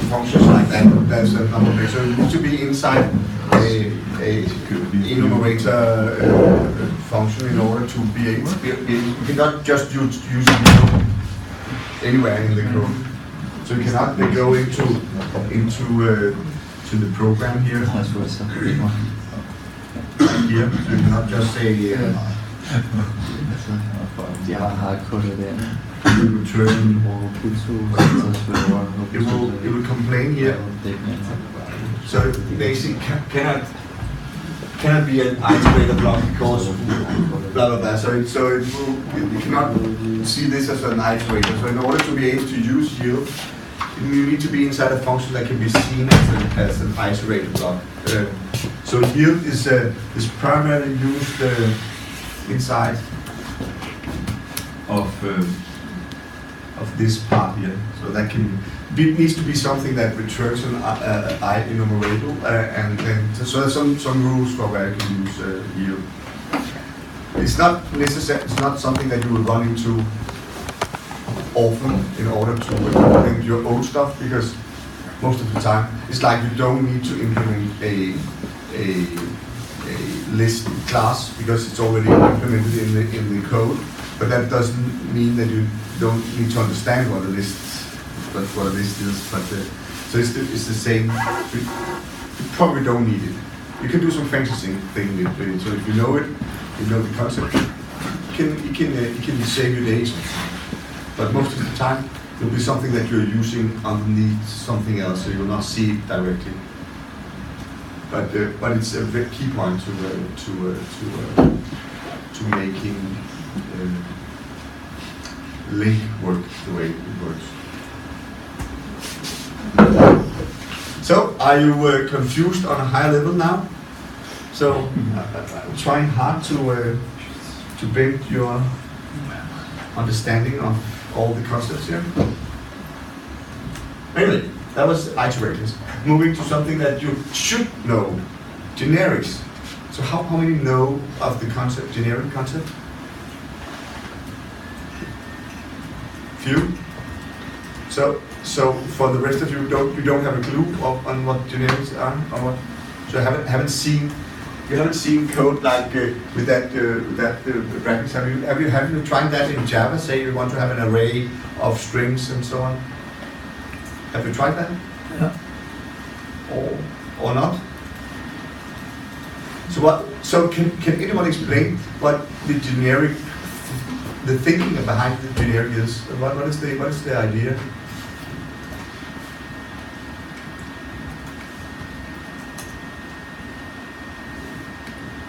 functions like that. There's a number of things. So it needs to be inside a enumerator function in order to be able to you cannot just use yield anywhere in the code. So you cannot go into to the program here. Here, so you cannot just say return. It will complain here. So basically cannot be an iterator block because blah blah blah. So you cannot see this as an iterator. So in order to be able to use yield, you need to be inside a function that can be seen as an iterator block. So yield is primarily used inside of this part here. So that it needs to be something that returns an I enumerator, and so there's some rules for where you can use yield. It's not necessary. It's not something that you will run into often in order to implement your own stuff, because most of the time it's like you don't need to implement a list class because it's already implemented in the code. But that doesn't mean that you don't need to understand what a list is. But so it's the same. You probably don't need it. You can do some fancy thing with it. So if you know it, you know the concept. It can save you days. But most of the time, it will be something that you're using underneath something else, so you will not see it directly. But it's a very key point to making link work the way it works. So, are you confused on a high level now? So, I'm trying hard to bring your understanding of all the concepts here. Anyway, that was iterators. Moving to something that you should know, generics. So how many know of the concept, generic concept? Few. So for the rest of you, don't have a clue on what generics are, or what? So you haven't seen code like with that brackets. Have you tried that in Java? Say you want to have an array of strings and so on. Have you tried that? Yeah. Or not? So can anyone explain what the thinking behind the generic is? What is the idea?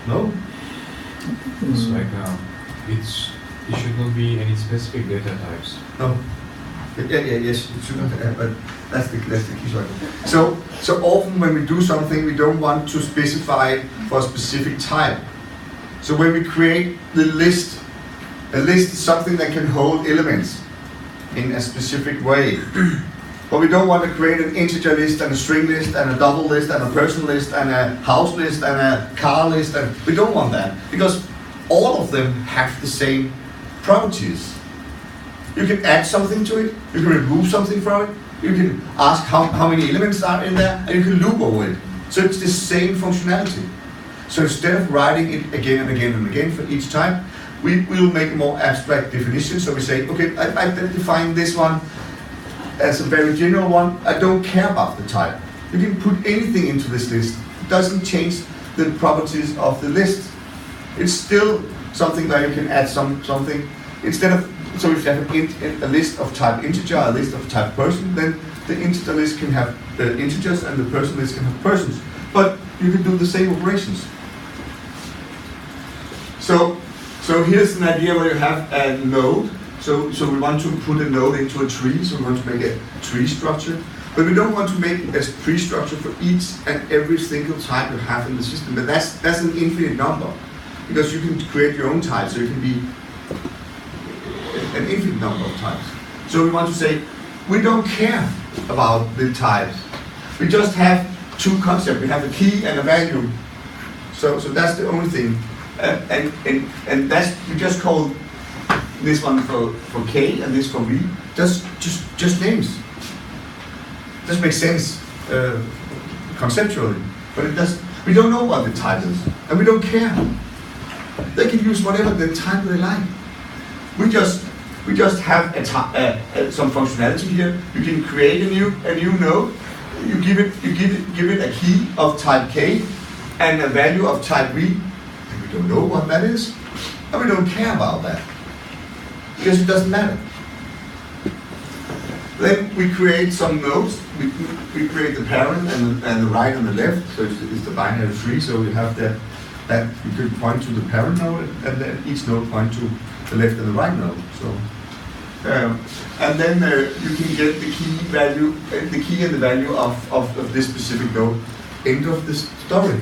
No? It's like it should not be any specific data types. No. Yes, it shouldn't. But that's the key point. So often when we do something, we don't want to specify it for a specific type. So when we create the list, a list is something that can hold elements in a specific way. But we don't want to create an integer list and a string list and a double list and a person list and a house list and a car list. And we don't want that because all of them have the same properties. You can add something to it, you can remove something from it, you can ask how many elements are in there, and you can loop over it. So it's the same functionality. So instead of writing it again and again and again for each type, we will make a more abstract definition. So we say, okay, I define this one as a very general one. I don't care about the type. You can put anything into this list. It doesn't change the properties of the list. It's still something where you can add something. Instead of, so if you have a list of type integer, a list of type person, then the integer list can have integers and the person list can have persons. But you can do the same operations. So here's an idea where you have a node. So we want to put a node into a tree, so we want to make a tree structure. But we don't want to make a tree structure for each and every single type you have in the system. But that's an infinite number, because you can create your own type, so it can be an infinite number of types. So we want to say, we don't care about the types. We just have two concepts. We have a key and a value. So that's the only thing. And that's, we just call this one for K and this for V. Just names. Doesn't make sense conceptually, but it does. We don't know what the type is, and we don't care. They can use whatever the type they like. We just have some functionality here. You can create a new node. You give it a key of type K and a value of type V, and we don't know what that is, and we don't care about that because it doesn't matter. Then we create some nodes. We create the parent and the right and the left. So it's the binary tree. So you have that you can point to the parent node, and then each node point to the left and the right node. So and then you can get the key value, the key and the value of this specific node. End of the story.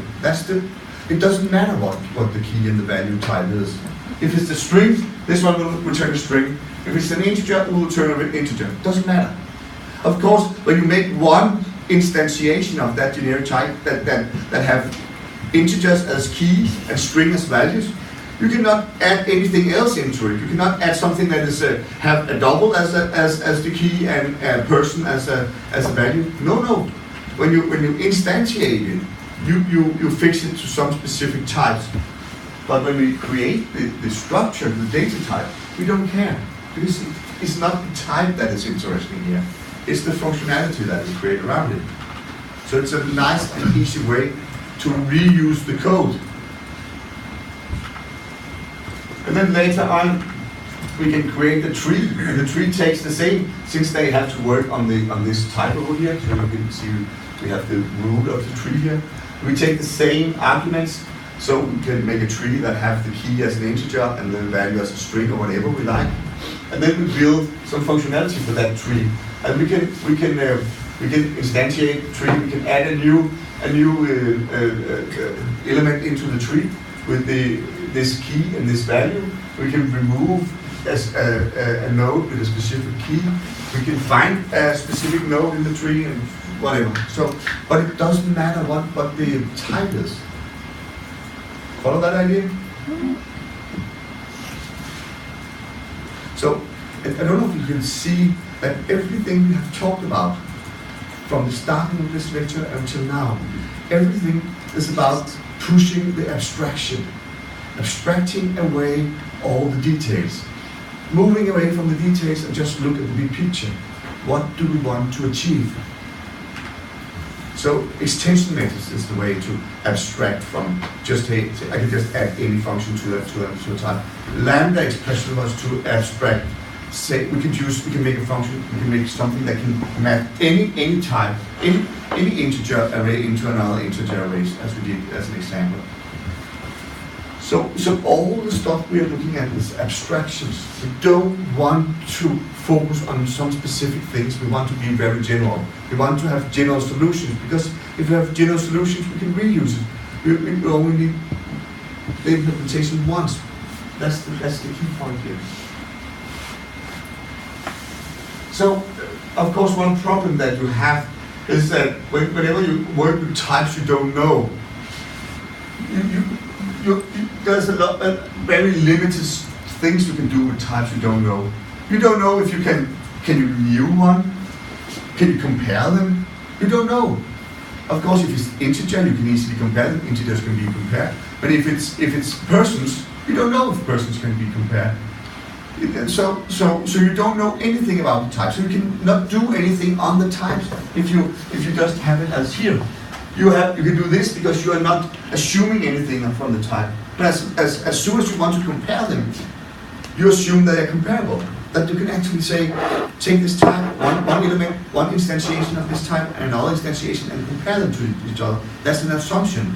It doesn't matter what the key and the value type is. If it's a string, this one will return a string. If it's an integer, it will return an integer. Doesn't matter. Of course, when you make one instantiation of that generic type that have integers as key and string as values, you cannot add anything else into it. You cannot add something that is have a double as the key and a person as a value. No. When you instantiate it, you fix it to some specific types. But when we create the structure, the data type, we don't care. Because it's not the type that is interesting here. It's the functionality that we create around it. So it's a nice and easy way to reuse the code. And then later on, we can create the tree. And the tree takes the same, since they have to work on this type over here. So you can see we have the root of the tree here. We take the same arguments. So we can make a tree that have the key as an integer and the value as a string or whatever we like. And then we build some functionality for that tree. And we can instantiate the tree. We can add a new element into the tree with this key and this value. We can remove a node with a specific key. We can find a specific node in the tree and whatever. So, but it doesn't matter what the type is. Follow that idea? Mm-hmm. So, I don't know if you can see that everything we have talked about from the starting of this lecture until now, everything is about pushing the abstraction, abstracting away all the details, moving away from the details and just look at the big picture. What do we want to achieve? So extension methods is the way to abstract from just, hey, I can just add any function to a type. Lambda expression was to abstract. Say we can make a function, we can make something that can map any type, any integer array into another integer array, as we did as an example. So all the stuff we are looking at is abstractions. We don't want to focus on some specific things. We want to be very general. We want to have general solutions, because if we have general solutions, we can reuse it. We only need the implementation once. That's the key point here. So, of course, one problem that you have is that whenever you work with types you don't know, there's a lot of very limited things you can do with types you don't know. You don't know if you can you new one? Can you compare them? You don't know. Of course, if it's integer, you can easily compare them. Integers can be compared. But if it's persons, you don't know if persons can be compared. So you don't know anything about the types. So you can not do anything on the types if you just have it as here. You can do this because you are not assuming anything from the type. But as soon as you want to compare them, you assume that they're comparable. That you can actually say, take this type, one element, one instantiation of this type, and another instantiation, and compare them to each other. That's an assumption.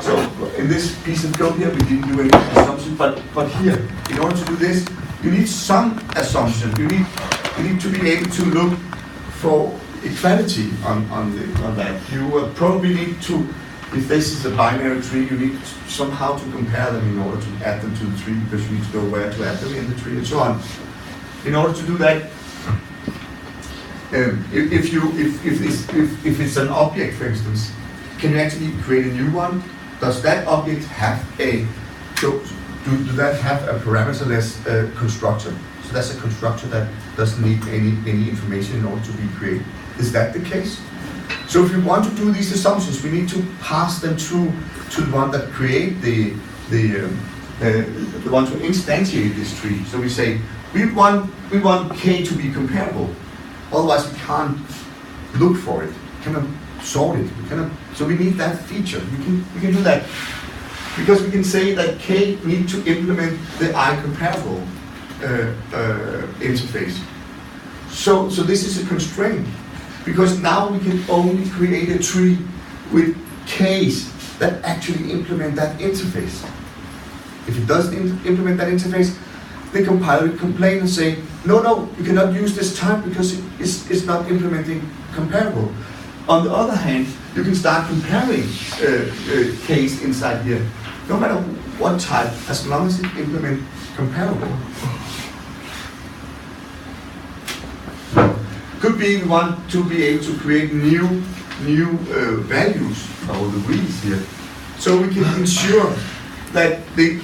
So in this piece of code here, we didn't do any assumption, but here, in order to do this, you need some assumption. You need to be able to look for equality on that. You probably need to, if this is a binary tree, you need somehow to compare them in order to add them to the tree, because you need to know where to add them in the tree and so on. In order to do that, if it's an object, for instance, can you actually create a new one? Does that object have do that have a parameterless constructor? So that's a constructor that doesn't need any information in order to be created. Is that the case? So if we want to do these assumptions, we need to pass them through to the one that create the one to instantiate this tree. So we say we want K to be comparable. Otherwise we can't look for it. We cannot sort it. So we need that feature. We can do that because we can say that K need to implement the I comparable interface. So this is a constraint because now we can only create a tree with K's that actually implement that interface. If it doesn't implement that interface, the compiler will complain and say, no, you cannot use this type because it's not implementing comparable. On the other hand, you can start comparing K's inside here, no matter what type, as long as it implements comparable. Could be we want to be able to create new values or the reads here, so we can ensure that the